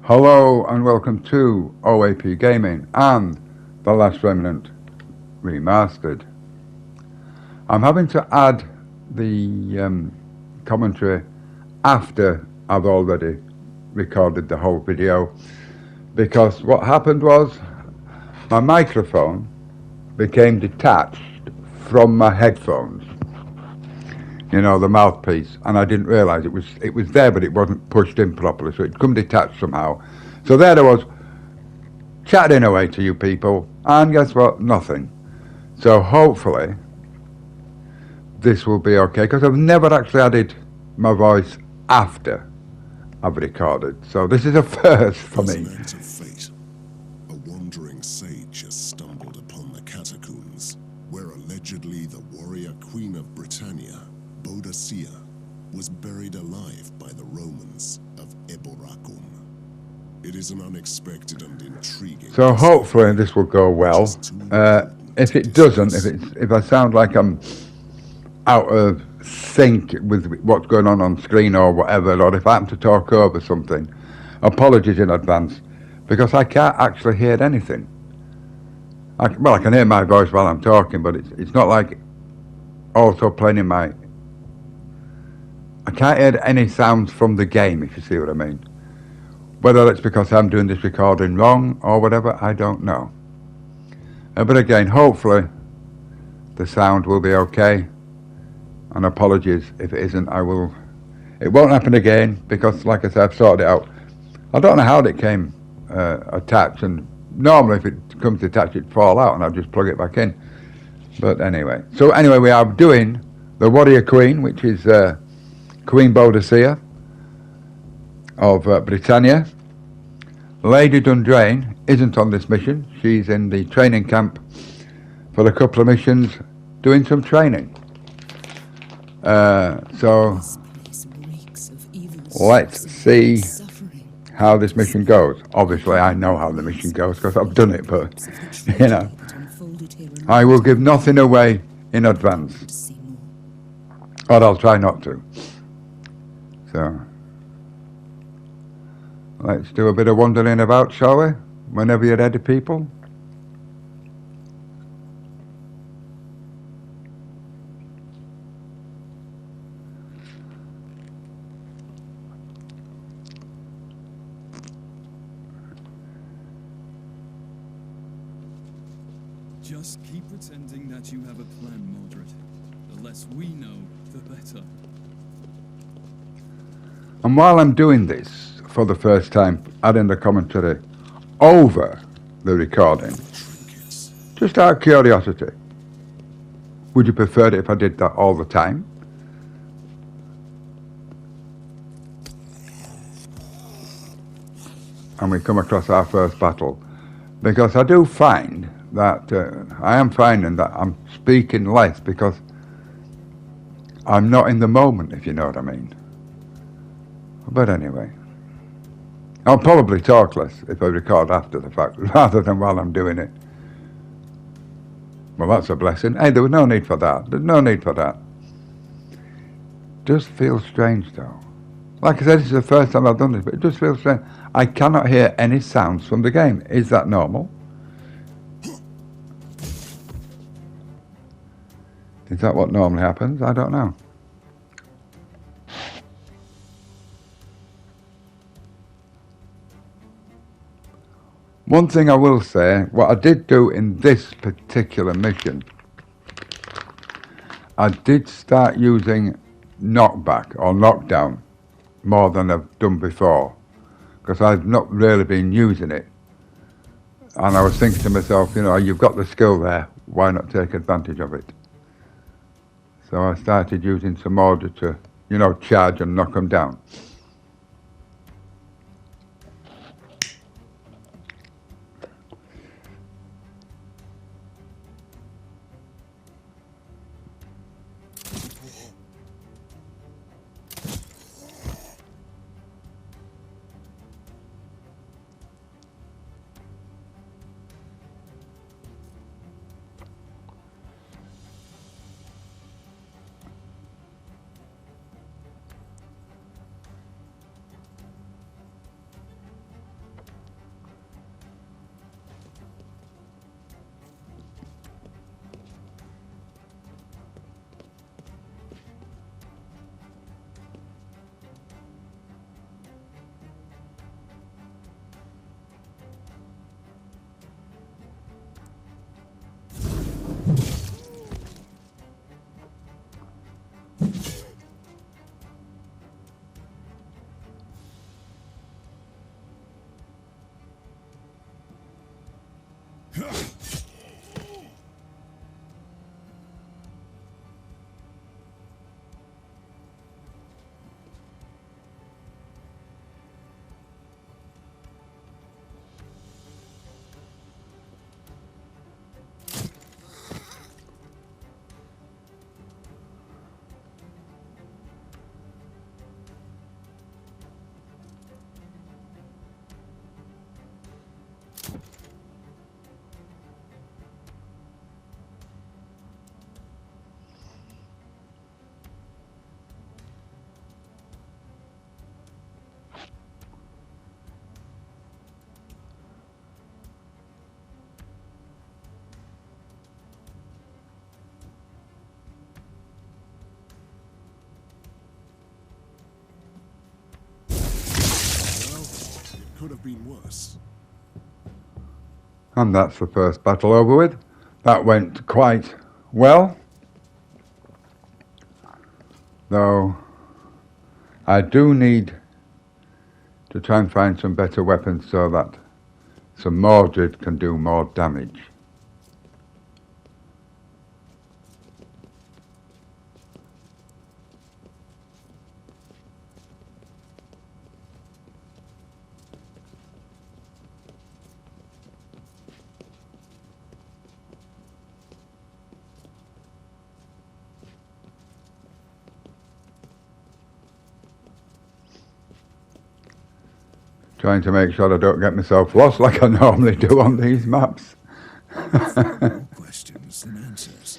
Hello and welcome to OAP-Gaming and The Last Remnant Remastered. I'm having to add the commentary after I've already recorded the whole video, because what happened was my microphone became detached from my headphones, you know, the mouthpiece, and I didn't realise it was there, but it wasn't pushed in properly, so it come detached somehow. So there I was, chatting away to you people, and guess what? Nothing. So hopefully this will be okay, because I've never actually added my voice after I've recorded. So this is a first for As me. an act of fate, a wandering sage has stumbled upon the catacombs, where allegedly the warrior queen of Britannia, Boadicea, was buried alive by the Romans of Eboracum. It is an unexpected and intriguing So hopefully discovery, this will go well. which is too important If to it doesn't, dismiss. if I sound like I'm out of sync with what's going on screen or whatever, or if I happen to talk over something, apologies in advance, because I can't actually hear anything. I can hear my voice while I'm talking, but it's not like also playing in my... I can't hear any sounds from the game, if you see what I mean. Whether it's because I'm doing this recording wrong or whatever, I don't know. But again, hopefully the sound will be okay. And apologies if it isn't. It won't happen again, because like I said, I've sorted it out. I don't know how it came attached, and normally if it comes detached it'd fall out and I'll just plug it back in. But anyway, we are doing the Warrior Queen, which is Queen Boadicea of Britannia. Lady Dundrain isn't on this mission. She's in the training camp for a couple of missions, doing some training. So let's see how this mission goes. Obviously I know how the mission goes because I've done it, but you know, I will give nothing away in advance, or I'll try not to. So let's do a bit of wandering about, shall we? Whenever you're ready, people. Just keep pretending that you have a plan, Mordred. The less we know, the better. And while I'm doing this for the first time, adding the commentary over the recording, just out of curiosity, would you prefer it if I did that all the time? And we come across our first battle, because I do find that I am finding that I'm speaking less because I'm not in the moment, if you know what I mean. But anyway, I'll probably talk less if I record after the fact rather than while I'm doing it. Well, that's a blessing. Hey, there was no need for that. There's no need for that. Just feels strange though. Like I said, this is the first time I've done this, but it just feels strange. I cannot hear any sounds from the game. Is that normal? Is that what normally happens? I don't know. One thing I will say, what I did do in this particular mission, I did start using knockback or knockdown more than I've done before, because I've not really been using it. And I was thinking to myself, you know, you've got the skill there, why not take advantage of it? So I started using some order to, you know, charge and knock them down. Could have been worse. And that's the first battle over with. That went quite well. Though I do need to try and find some better weapons so that some Mordred can do more damage. Trying to make sure I don't get myself lost like I normally do on these maps. More questions than answers.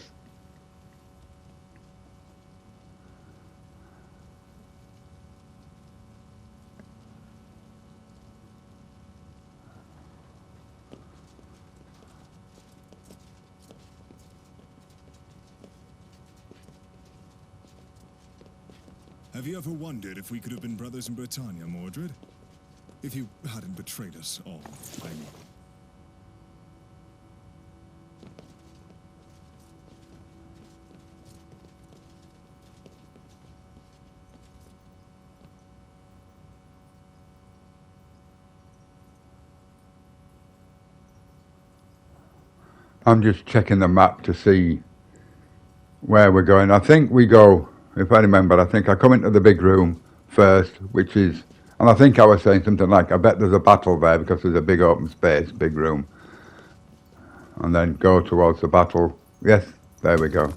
Have you ever wondered if we could have been brothers in Britannia, Mordred? If you hadn't betrayed us all, I mean. I'm just checking the map to see where we're going. I think we go, if I remember, I think I come into the big room first, which is, and I think I was saying something like, I bet there's a battle there because there's a big open space, big room. And then go towards the battle. Yes, there we go.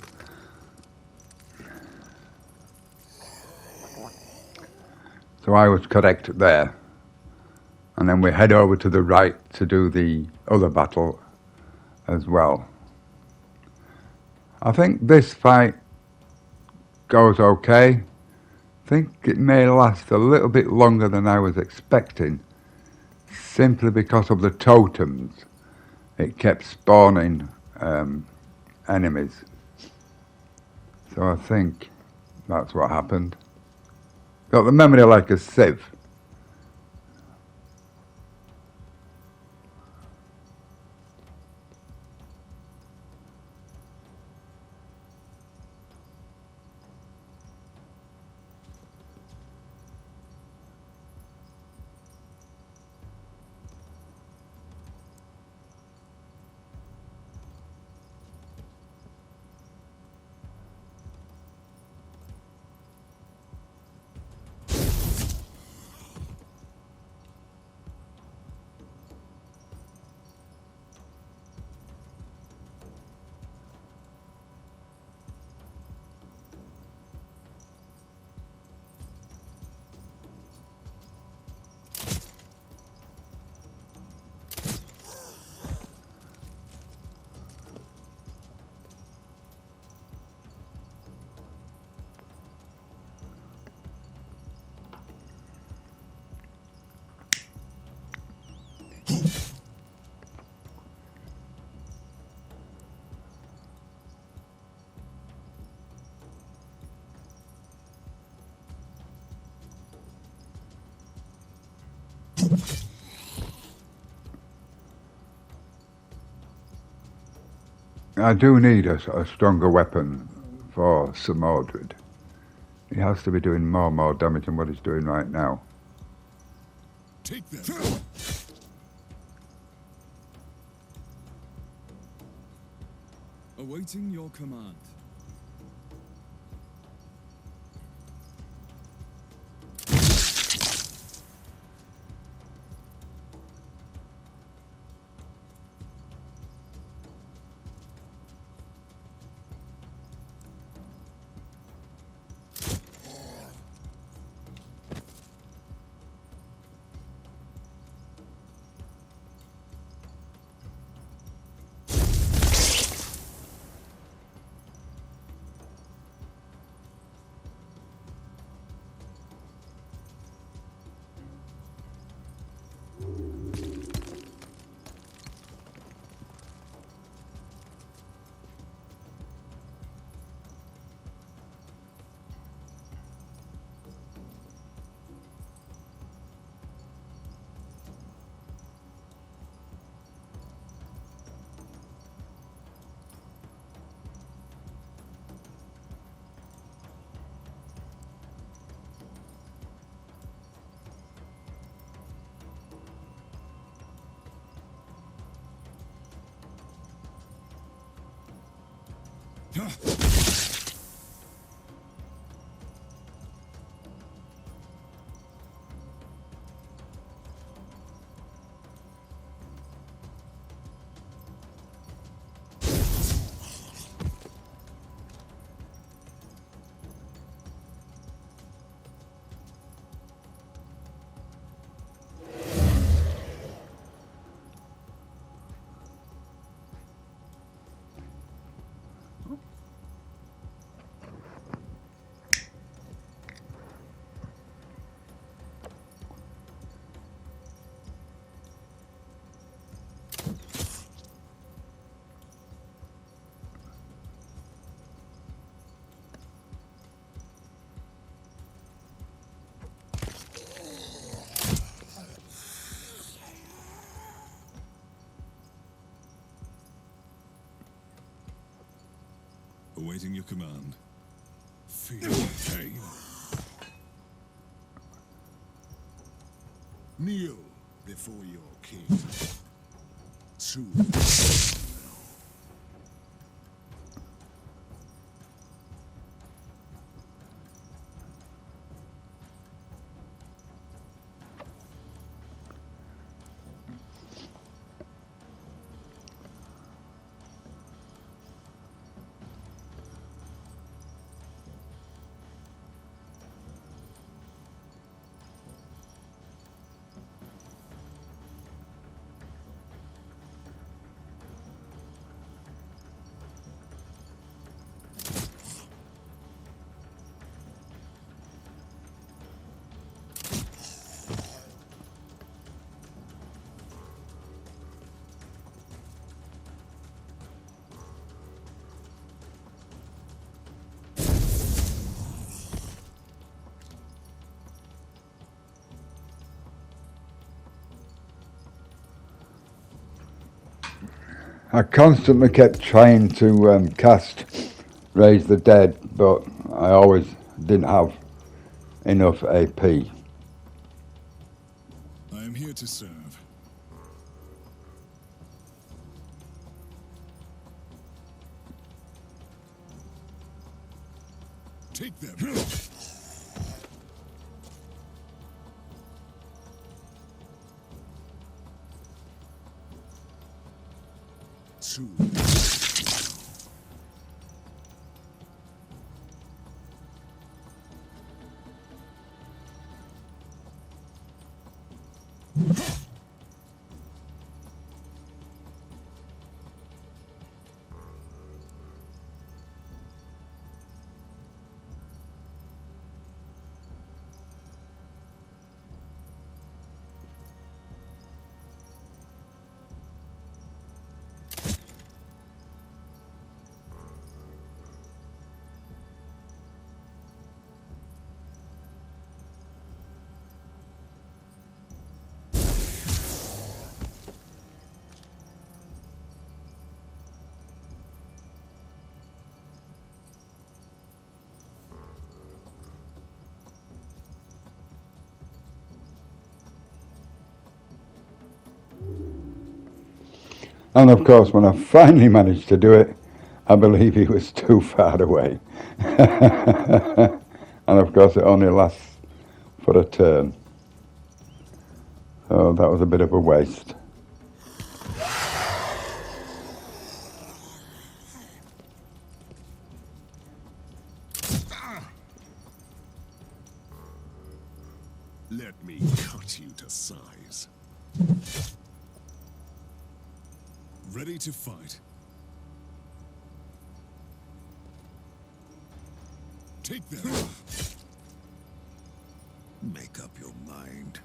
So I was correct there. And then we head over to the right to do the other battle as well. I think this fight goes okay. I think it may last a little bit longer than I was expecting, simply because of the totems. It kept spawning enemies. So I think that's what happened. Got the memory like a sieve. I do need a stronger weapon for Sir Mordred. He has to be doing more damage than what he's doing right now. Take them. Awaiting your command. Awaiting your command. Feel pain. Kneel before your king. Soon. I constantly kept trying to cast Raise the Dead, but I always didn't have enough AP. I am here to serve. Take them. Soon. And of course, when I finally managed to do it, I believe he was too far away. And of course it only lasts for a turn. So that was a bit of a waste. Let me cut you to size. Ready to fight. Take that. Make up your mind.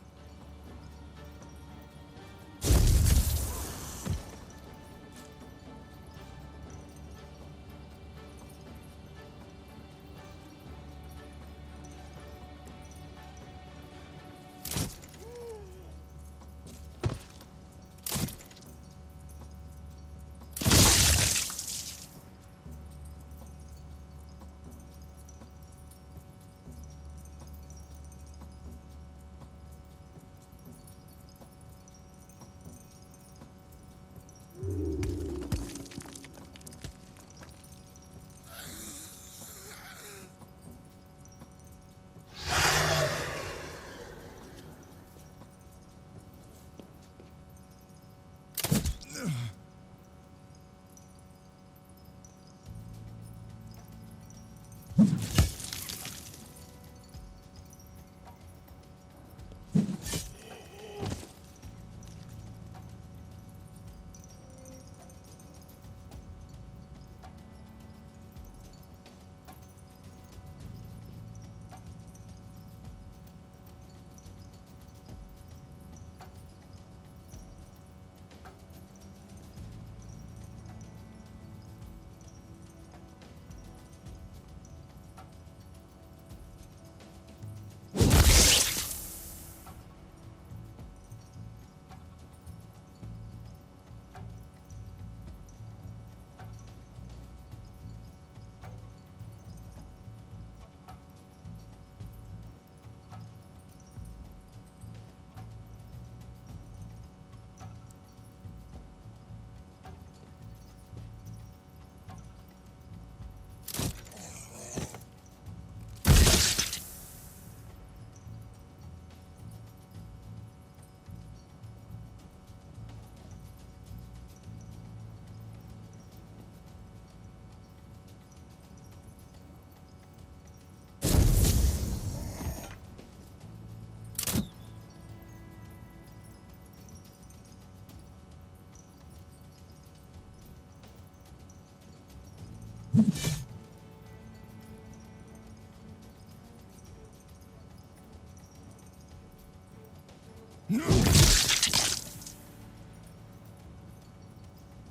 No!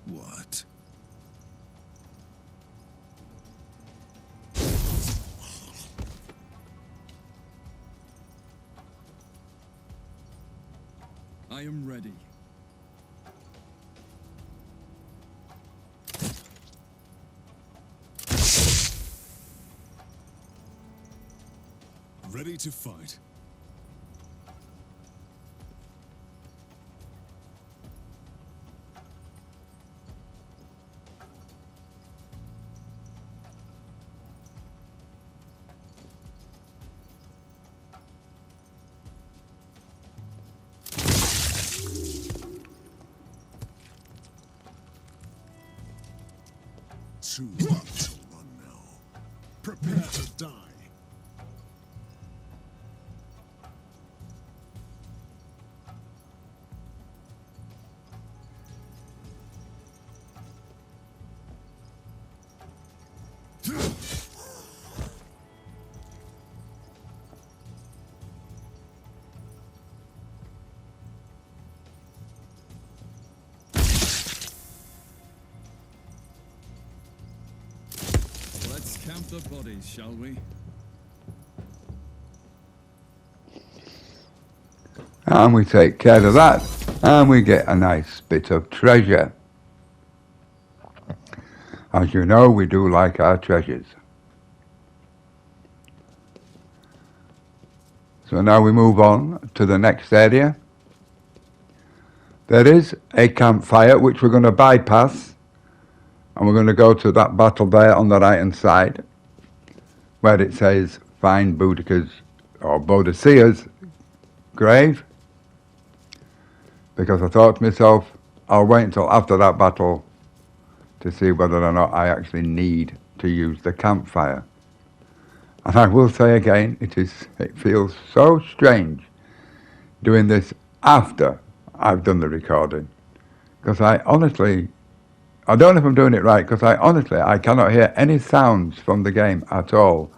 What? I am ready. Ready to fight. Too late to run now. Prepare to die. Let's count the bodies, shall we? And we take care of that, and we get a nice bit of treasure. As you know, we do like our treasures. So now we move on to the next area. There is a campfire which we're going to bypass And we're going to go to that battle there on the right hand side, where it says find Boudica's or Boadicea's grave. Because I thought to myself, I'll wait until after that battle to see whether or not I actually need to use the campfire. And I will say again, it feels so strange doing this after I've done the recording. Because I don't know if I'm doing it right, because I cannot hear any sounds from the game at all.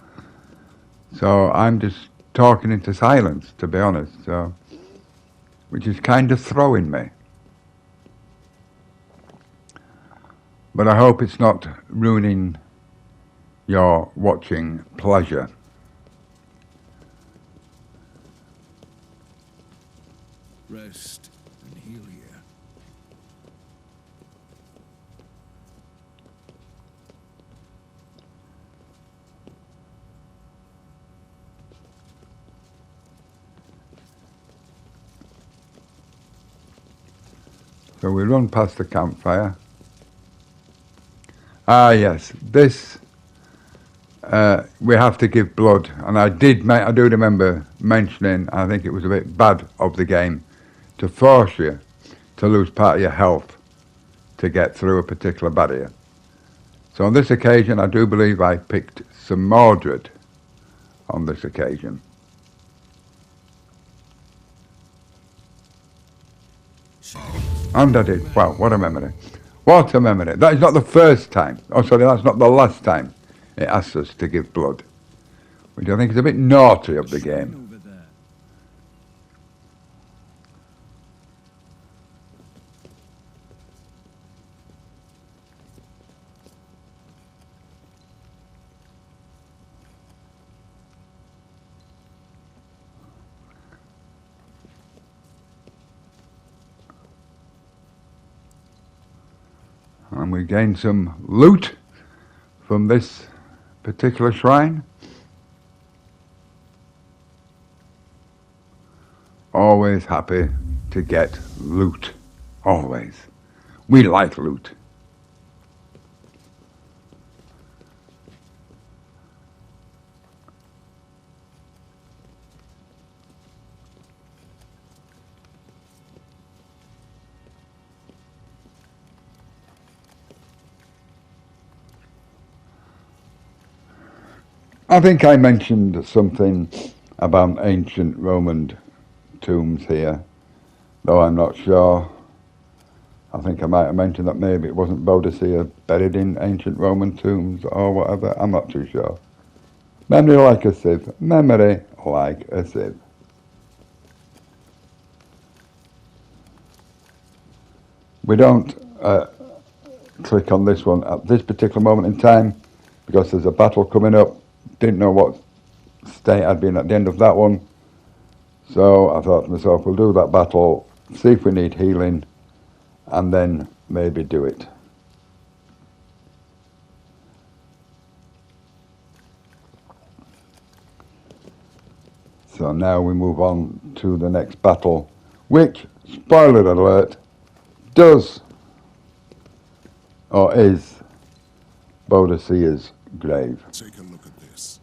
So I'm just talking into silence, to be honest, so, which is kind of throwing me. But I hope it's not ruining your watching pleasure. Rest and heal here. So we run past the campfire. Ah yes, this we have to give blood, and I do remember mentioning, I think it was a bit bad of the game to force you to lose part of your health to get through a particular barrier. So on this occasion, I do believe I picked some Mordred on this occasion. And I did. Wow, what a memory. What a memory. That is not the first time. Oh, sorry, that's not the last time it asks us to give blood, which I think is a bit naughty of the game. Over there. And we gain some loot from this particular shrine. Always happy to get loot. Always. We like loot. I think I mentioned something about ancient Roman tombs here, though I'm not sure. I think I might have mentioned that maybe it wasn't Boadicea buried in ancient Roman tombs or whatever. I'm not too sure. Memory like a sieve. Memory like a sieve. We don't click on this one at this particular moment in time because there's a battle coming up. Didn't know what state I'd been at the end of that one. So I thought to myself, we'll do that battle, see if we need healing, and then maybe do it. So now we move on to the next battle, which, spoiler alert, does or is Boadicea's grave. Take a look at this.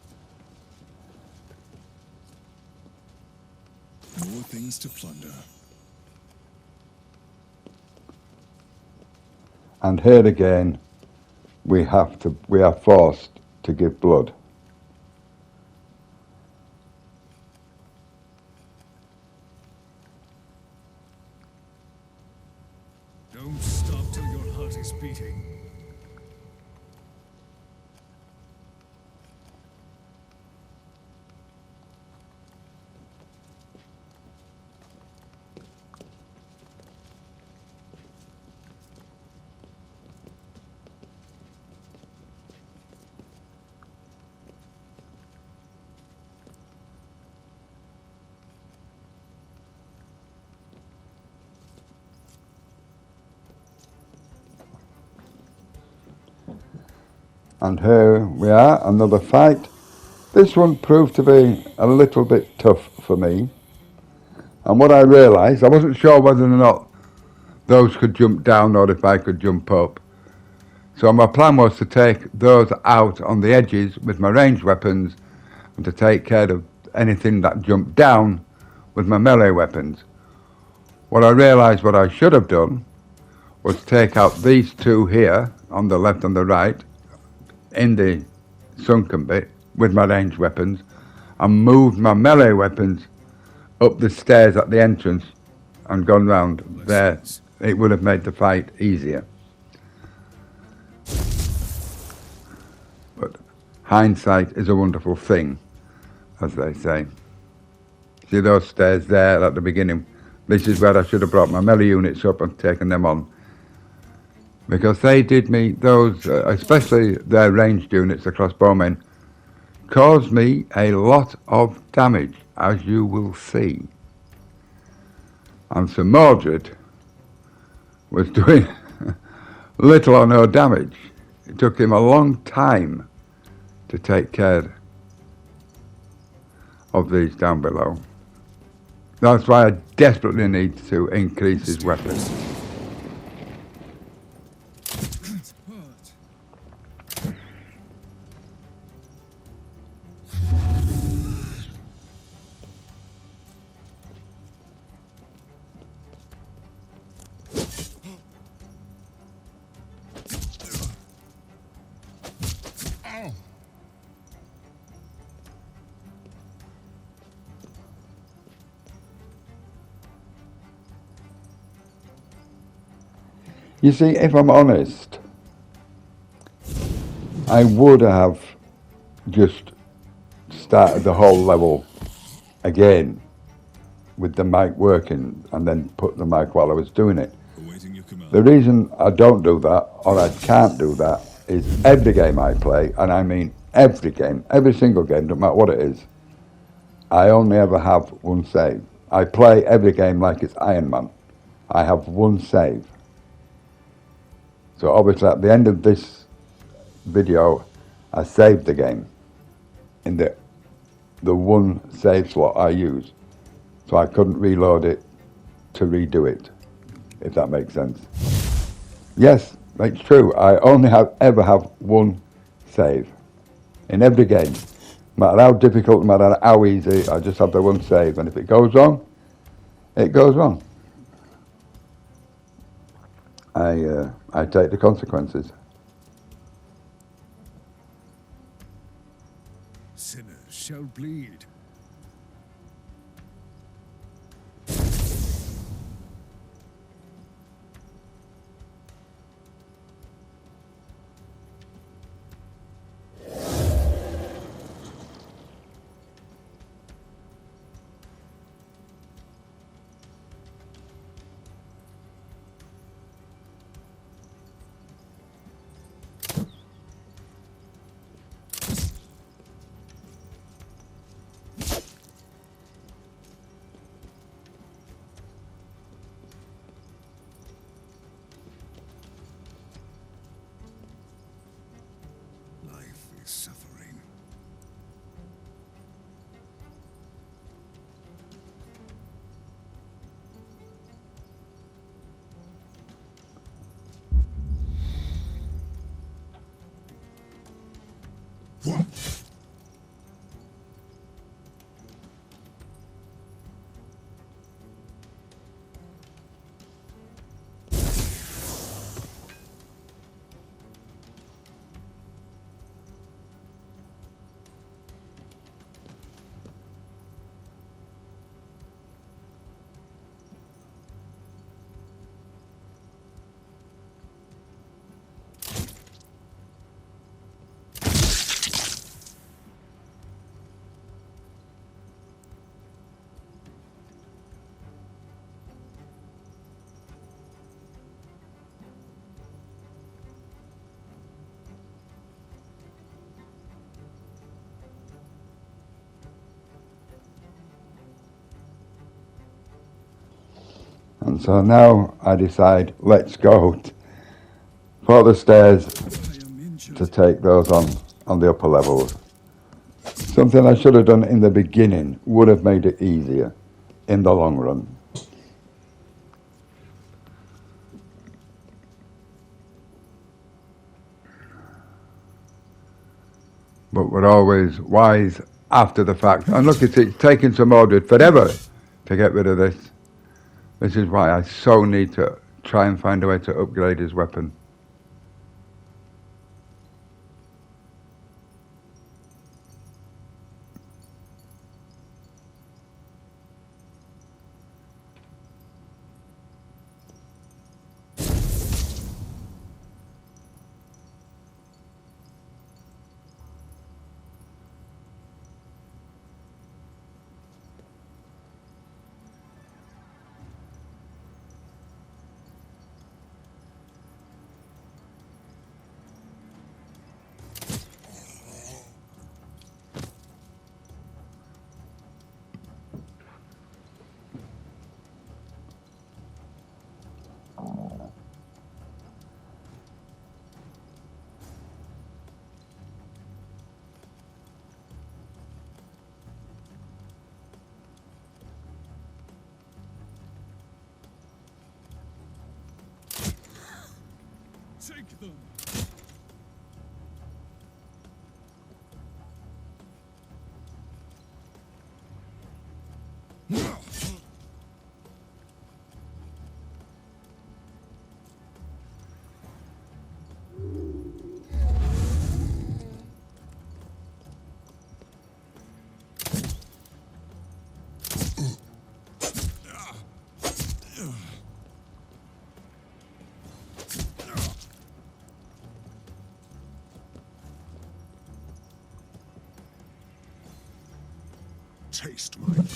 More things to plunder. And here again, we are forced to give blood. Don't stop till your heart is beating. And here we are, another fight. This one proved to be a little bit tough for me. And what I realised, I wasn't sure whether or not those could jump down or if I could jump up. So my plan was to take those out on the edges with my ranged weapons and to take care of anything that jumped down with my melee weapons. What I realised what I should have done was take out these two here on the left and the right in the sunken bit with my ranged weapons and moved my melee weapons up the stairs at the entrance and gone round there. It would have made the fight easier. But hindsight is a wonderful thing, as they say. See those stairs there at the beginning? This is where I should have brought my melee units up and taken them on. Because they did me, those, especially their ranged units, the crossbowmen, caused me a lot of damage, as you will see. And Sir Mordred was doing little or no damage. It took him a long time to take care of these down below. That's why I desperately need to increase his weapons. You see, if I'm honest, I would have just started the whole level again with the mic working and then put the mic while I was doing it. Awaiting your command. The reason I don't do that, or I can't do that, is every game I play, and I mean every game, every single game, no matter what it is, I only ever have one save. I play every game like it's Iron Man. I have one save. So obviously at the end of this video, I saved the game in the one save slot I use. So I couldn't reload it to redo it, if that makes sense. Yes, it's true. I only ever have one save in every game. No matter how difficult, no matter how easy, I just have the one save. And if it goes wrong, it goes wrong. I take the consequences. Sinners shall bleed. Suffering. What? And so now I decide, let's go for the stairs to take those on the upper levels. Something I should have done in the beginning would have made it easier in the long run. but we're always wise after the fact. And look, it's taken some Mordred forever to get rid of this. This is why I so need to try and find a way to upgrade his weapon. Take them! Taste my blade.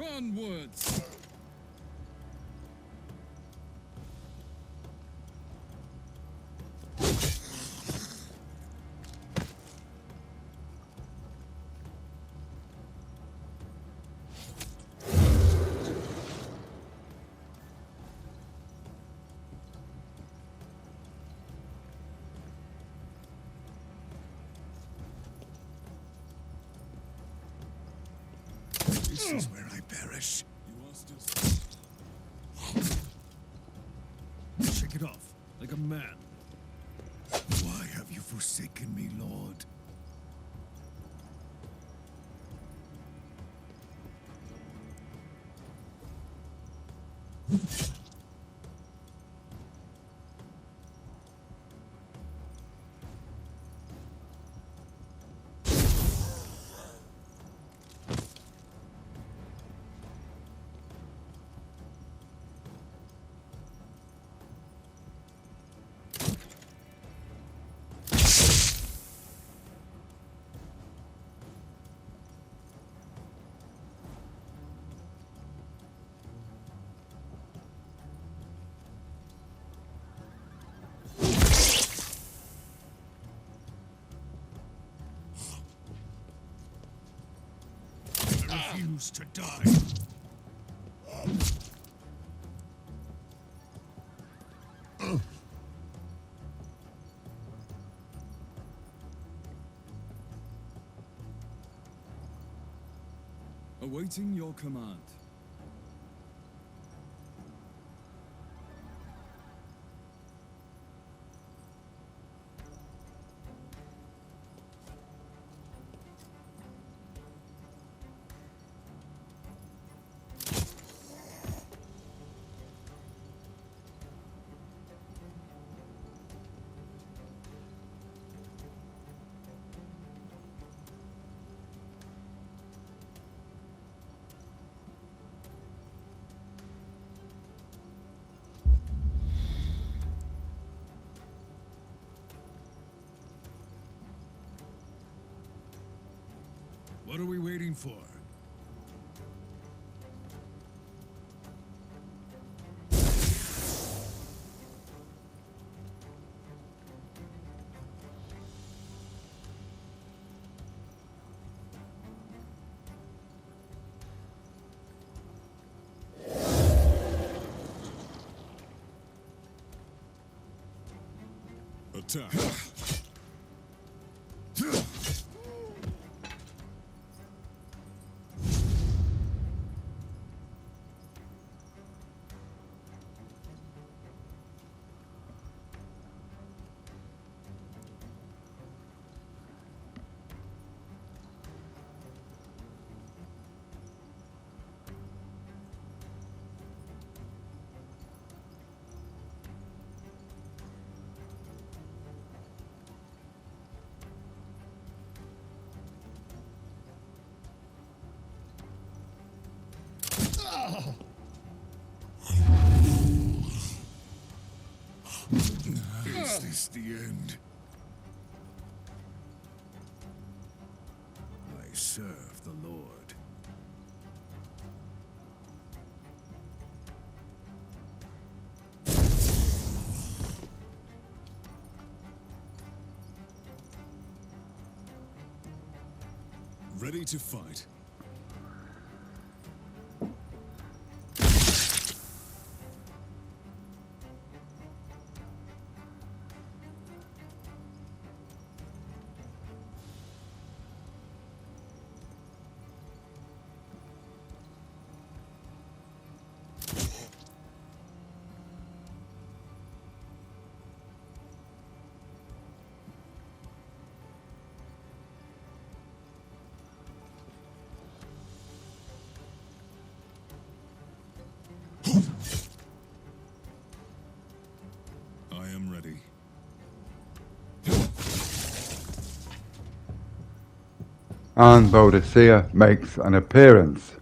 Onwards! This is where I perish. You are still... Shake it off, like a man. Why have you forsaken me, Lord? I refuse to die. Awaiting your command. What are we waiting for? Attack. Is this the end? I serve the Lord. Ready to fight. I am ready. And Boadicea makes an appearance.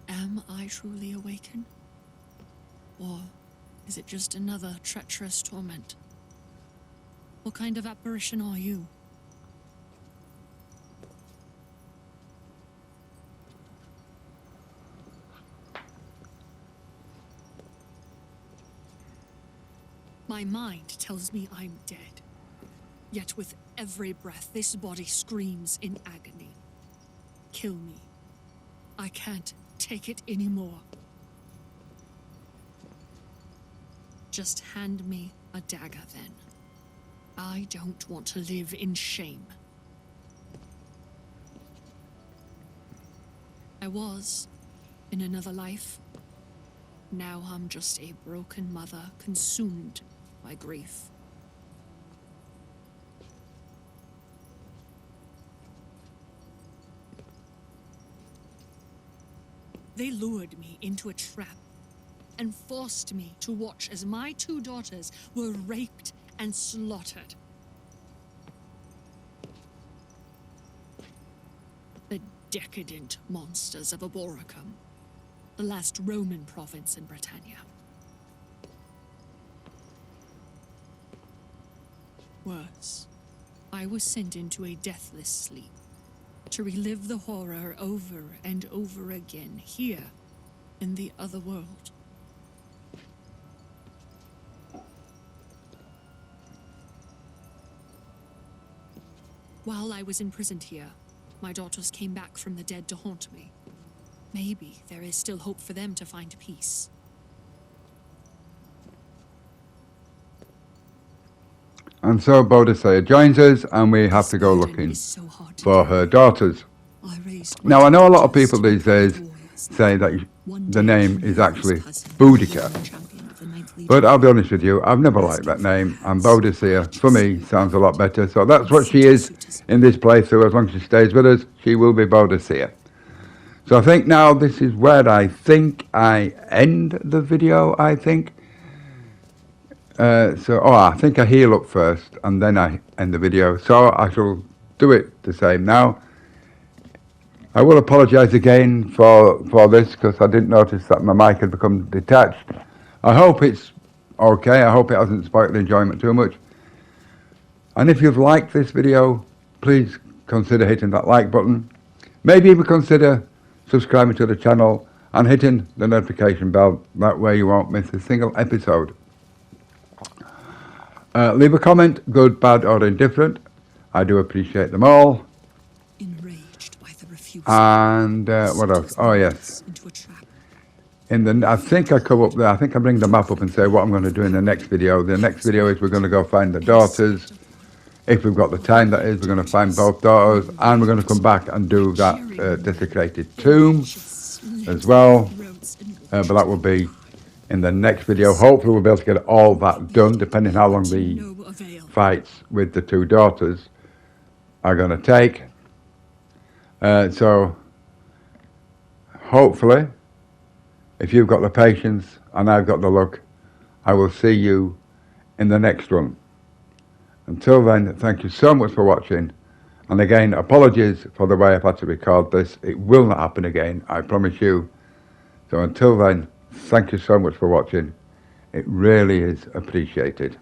Am I truly awakened? Or is it just another treacherous torment? What kind of apparition are you? My mind tells me I'm dead. Yet with every breath, this body screams in agony. Kill me. I can't take it anymore. Just hand me a dagger, then. I don't want to live in shame. I was in another life. Now I'm just a broken mother consumed by grief. They lured me into a trap and forced me to watch as my 2 daughters were raped and slaughtered. The decadent monsters of Aboricum, the last Roman province in Britannia. Worse, I was sent into a deathless sleep to relive the horror over and over again here in the other world. While I was imprisoned here, my daughters came back from the dead to haunt me. Maybe there is still hope for them to find peace. And so Boadicea joins us, and we have to go looking for her daughters. Now, I know a lot of people these days say that the name is actually Boudica, but I'll be honest with you, I've never liked that name, and Boadicea, for me, sounds a lot better. So that's what she is in this playthrough. As long as she stays with us, she will be Boadicea. So I think now this is where I think I end the video, I think. I think I heal up first, and then I end the video. So I shall do it the same now. I will apologise again for this, because I didn't notice that my mic had become detached. I hope it's okay. I hope it hasn't spoiled the enjoyment too much. And if you've liked this video, please consider hitting that like button. Maybe even consider subscribing to the channel and hitting the notification bell. That way you won't miss a single episode. Leave a comment, good, bad or indifferent. I do appreciate them all. Enraged by The refusal And what else? steals Oh me yes. into a trap. I think I come up there. I think I bring the map up and say what I'm going to do in the next video. The next video is we're going to go find the daughters. If we've got the time, that is, we're going to find both daughters, and we're going to come back and do that desecrated tomb as well. But that will be in the next video. Hopefully we'll be able to get all that done, depending how long the No avail. fights with the two daughters are going to take. So hopefully, if you've got the patience and I've got the luck, I will see you in the next one. Until then, thank you so much for watching. And again, apologies for the way I've had to record this. It will not happen again, I promise you. So until then, thank you so much for watching. It really is appreciated.